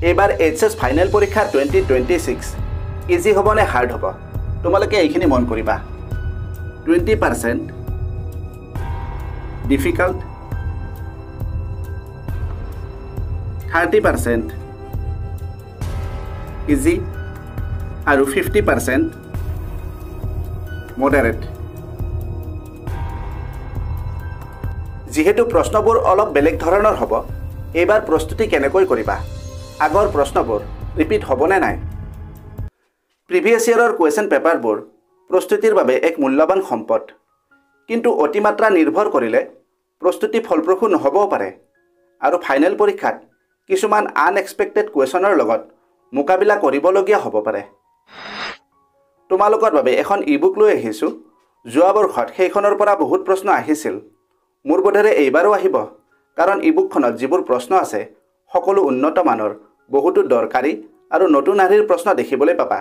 এইবাৰ HS final পৰীক্ষা 2026 easy হ'ব নে হাৰ্ড হ'ব তোমালোকে এইখিনি মন কৰিবা 20% ডিফিকাল্ট 30% ইজি আৰু 50% মডাৰেট যেহেতু প্ৰশ্নবোৰ অলপ বেলেগ ধৰণৰ হ'ব এইবাৰ প্ৰস্তুতি কেনেকৈ কৰিবা আগৰ প্ৰশ্নবোৰ ৰিপিট হ'বনে নাই প্ৰিভিয়াছ ইয়াৰৰ কুৱেশ্যন পেপাৰবোৰ প্ৰস্তুতিৰ বাবে এক মূল্যৱান সম্পদ কিন্তু অতিমাত্ৰা নিৰ্ভৰ কৰিলে প্ৰস্তুতি ফলপ্ৰসূ নহ'বও পাৰে আৰু ফাইনেল পৰীক্ষাত কিছুমান আনএক্সপেক্টেড কুৱেশ্যনৰ লগত মোকাবিলা কৰিবলগীয়া হ'ব পাৰে তোমালোকৰ বাবে এখন ইবুক লৈ আহিছোঁ যোৱা বৰ্ষত সেইখনৰ পৰা বহুত প্ৰশ্ন আহিছিল মোৰ বোধেৰে এইবাৰো আহিব কাৰণ ইবুকখনত যিবোৰ প্ৰশ্ন আছে সকলো উন্নত মানৰ বহুতো দৰকাৰী আৰু নতুন আৰ্হিৰ প্ৰশ্ন দেখিবলৈ পাবা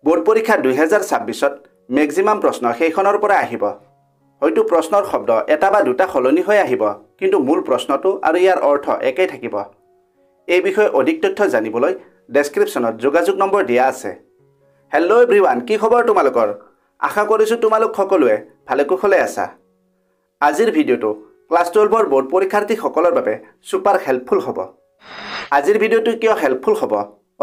বোৰ্ড পৰীক্ষা 2026ত মেক্সিমাম প্ৰশ্ন সেইখনৰ পৰা আহিব হয়তো প্ৰশ্নৰ শব্দ এটা বা দুটা সলনি হৈ আহিব কিন্তু মূল প্ৰশ্নটো আৰু ইয়াৰ অৰ্থ একেই থাকিব এই বিষয়ে অধিক তথ্য জানিবলৈ ডেছক্ৰিপশ্যনত যোগাযোগ নম্বৰ দিয়া আছে হেল্ল' এভৰিৱান কি খবৰ তোমালোকৰ আশা কৰিছোঁ তোমালোক সকলোৱে ভালে কুশলে আছা আজিৰ ভিডিঅ'টো ক্লাছ 12ৰ বোৰ্ড পৰীক্ষাৰ্থীসকলৰ বাবে সুপাৰ হেল্পফুল হ'ব আজিৰ ভিডিঅ'টো কিয় হেল্পফুল হ'ব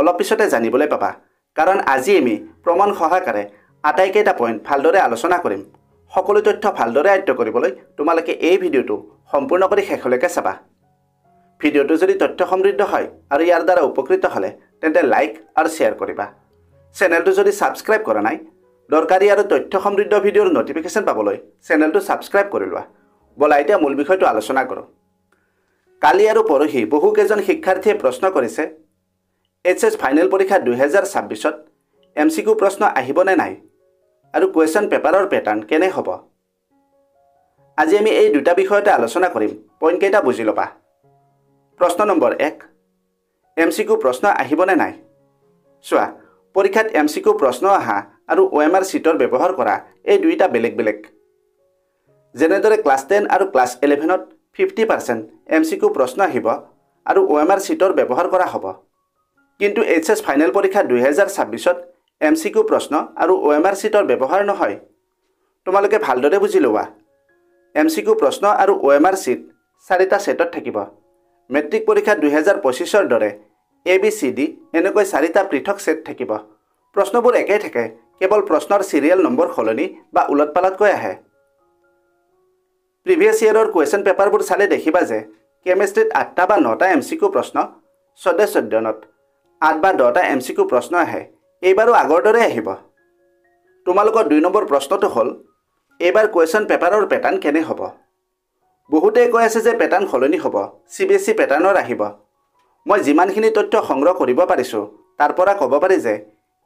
অলপ পিছতে জানিবলৈ পাবা কাৰণ আজি আমি প্ৰমাণ সহকাৰে আটাইকেইটা পইণ্ট ভালদৰে আলোচনা কৰিম সকলো তথ্য ভালদৰে আয়ত্ত কৰিবলৈ তোমালোকে এই ভিডিঅ'টো সম্পূৰ্ণ কৰি শেষলৈকে চাবা ভিডিঅ'টো যদি তথ্য সমৃদ্ধ হয় আৰু ইয়াৰ দ্বাৰা উপকৃত হ'লে তেন্তে লাইক আৰু শ্বেয়াৰ কৰিবা চেনেলটো যদি ছাবস্ক্ৰাইব কৰা নাই দৰকাৰী আৰু তথ্য সমৃদ্ধ ভিডিঅ'ৰ নটিফিকেশ্যন পাবলৈ চেনেলটো ছাবস্ক্ৰাইব কৰি লোৱা বলা এতিয়া মূল বিষয়টো আলোচনা কৰোঁ কালি আৰু পৰহি বহুকেইজন শিক্ষাৰ্থীয়ে প্ৰশ্ন কৰিছে এইচএছ ফাইনেল পৰীক্ষা 2026ত MCQ প্ৰশ্ন আহিবনে নাই আৰু কুৱেশ্যন পেপাৰৰ পেটাৰ্ণ কেনে হ'ব আজি আমি এই দুটা বিষয়তে আলোচনা কৰিম পইণ্ট কেইটা বুজি ল'বা প্ৰশ্ন নম্বৰ 1 MCQ প্ৰশ্ন আহিবনে নাই চোৱা পৰীক্ষাত MCQ প্ৰশ্ন আহা আৰু OMR চিটৰ ব্যৱহাৰ কৰা এই দুইটা বেলেগ বেলেগ যেনেদৰে ক্লাছ 10 আৰু ক্লাছ 11ত 50% MCQ প্ৰশ্ন আহিব আৰু OMR চিটৰ ব্যৱহাৰ কৰা হ'ব কিন্তু এইচএছ ফাইনেল পৰীক্ষা 2026ত MCQ প্ৰশ্ন আৰু OMR চিটৰ ব্যৱহাৰ নহয় তোমালোকে ভালদৰে বুজি লোৱা MCQ প্ৰশ্ন আৰু OMR চিট চাৰিটা সেটত থাকিব মেট্ৰিক পৰীক্ষা 2025ৰ দৰে ABCD এনেকৈ চাৰিটা পৃথক সেট থাকিব প্ৰশ্নবোৰ একেই থাকে কেৱল প্ৰশ্নৰ সিৰিয়েল নম্বৰ সলনি বা উলটপালটকৈ আহে প্ৰিভিয়াছ ইয়াৰৰ কুৱেশ্যন পেপাৰবোৰ চালে দেখিবা যে কেমিষ্ট্ৰিত 8টা বা 9টা MCQ প্ৰশ্ন 14ত 8 বা 10টা MCQ প্ৰশ্ন আহে এইবাৰো আগৰ দৰে আহিব তোমালোকৰ 2 নম্বৰ প্ৰশ্নটো হ'ল এইবাৰ কুৱেশ্যন পেপাৰৰ পেটাৰ্ণ কেনে হ'ব বহুতে কৈ আছে যে পেটাৰ্ণ সলনি হ'ব CBSE পেটাৰ্ণৰ আহিব মই যিমানখিনি তথ্য সংগ্ৰহ কৰিব পাৰিছোঁ তাৰ পৰা ক'ব পাৰি যে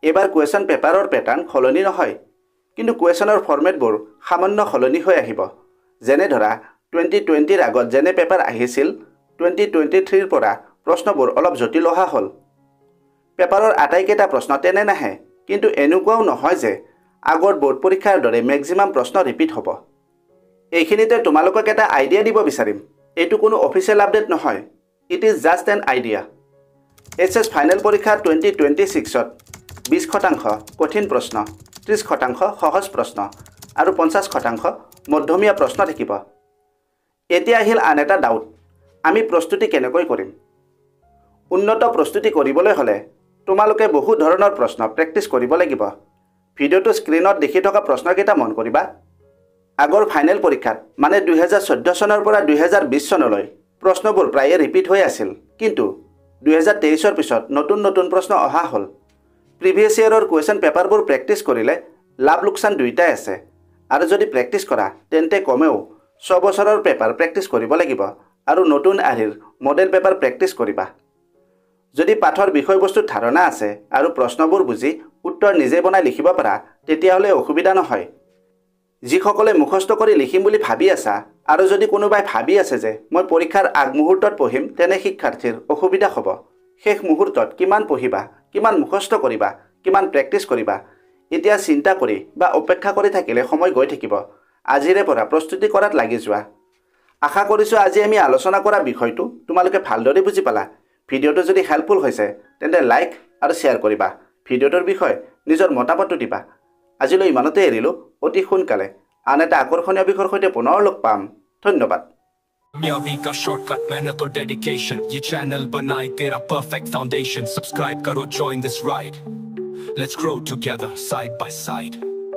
এইবাৰ কুৱেশ্যন পেপাৰৰ পেটাৰ্ণ সলনি নহয় কিন্তু কুৱেশ্যনৰ ফৰ্মেটবোৰ সামান্য সলনি হৈ আহিব যেনে ধৰা 2020ৰ আগত যেনে পেপাৰ আহিছিল 2023ৰ পৰা প্ৰশ্নবোৰ অলপ জটিল অহা হ'ল পেপাৰৰ আটাইকেইটা প্ৰশ্ন তেনে নাহে কিন্তু এনেকুৱাও নহয় যে আগৰ বোৰ্ড পৰীক্ষাৰ দৰে মেক্সিমাম প্ৰশ্ন ৰিপিট হ'ব এইখিনিতে তোমালোকক এটা আইডিয়া দিব বিচাৰিম এইটো কোনো অফিচিয়েল আপডেট নহয় it is just an idea HS final পৰীক্ষা 2026ত 20% কঠিন প্ৰশ্ন 30% সহজ প্ৰশ্ন আৰু 50% মধ্যমীয়া প্ৰশ্ন থাকিব এতিয়া আহিল আন এটা ডাউট আমি প্ৰস্তুতি কেনেকৈ কৰিম উন্নত প্ৰস্তুতি কৰিবলৈ হ'লে তোমালোকে বহু ধৰণৰ প্ৰশ্ন প্ৰেক্টিছ কৰিব লাগিব ভিডিঅ'টো স্ক্ৰীনত দেখি থকা প্ৰশ্নকেইটা মন কৰিবা আগৰ ফাইনেল পৰীক্ষাত মানে 2014 চনৰ পৰা 2020 চনলৈ প্ৰশ্নবোৰ প্ৰায়ে ৰিপিট হৈ আছিল কিন্তু 2023ৰ পিছত নতুন নতুন প্ৰশ্ন অহা হ'ল প্ৰিভিয়াছ ইয়াৰৰ কুৱেশ্যন পেপাৰবোৰ প্ৰেক্টিছ কৰিলে লাভ লোকচান দুইটাই আছে আৰু যদি প্ৰেক্টিছ কৰা তেন্তে কমেও 6 বছৰৰ পেপাৰ প্ৰেক্টিছ কৰিব লাগিব আৰু নতুন আৰ্হিৰ মডেল পেপাৰ প্ৰেক্টিছ কৰিবা যদি পাঠৰ বিষয়বস্তুৰ ধাৰণা আছে আৰু প্ৰশ্নবোৰ বুজি উত্তৰ নিজে বনাই লিখিব পাৰা তেতিয়াহ'লে অসুবিধা নহয় যিসকলে মুখস্থ কৰি লিখিম বুলি ভাবি আছা আৰু যদি কোনোবাই ভাবি আছে যে মই পৰীক্ষাৰ আগমুহূৰ্তত পঢ়িম তেনে শিক্ষাৰ্থীৰ অসুবিধা হ'ব শেষ মুহূৰ্তত কিমান পঢ়িবা কিমান মুখস্থ কৰিবা কিমান প্ৰেক্টিছ কৰিবা এতিয়া চিন্তা কৰি বা অপেক্ষা কৰি থাকিলে সময় গৈ থাকিব আজিৰে পৰা প্ৰস্তুতি কৰাত লাগি যোৱা আশা কৰিছোঁ আজি আমি আলোচনা কৰা বিষয়টো তোমালোকে ভালদৰে বুজি পালা ভিডিঅ'টো যদি হেল্পফুল হৈছে তেন্তে লাইক আৰু শ্বেয়াৰ কৰিবা। ভিডিঅ'টোৰ বিষয়ে নিজৰ মতামতটো দিবা। আজিলৈ ইমানতে এৰিলোঁ। অতি সোনকালে আন এটা আকৰ্ষণীয় বিষয়ৰ সৈতে পুনৰ লগ পাম। ধন্যবাদ। कामयाबी का शॉर्टकट मेहनत और डेडिकेशन, ये चैनल बनाए तेरा परफेक्ट फाउंडेशन। सब्सक्राइब करो, join this ride, let's grow together side by side।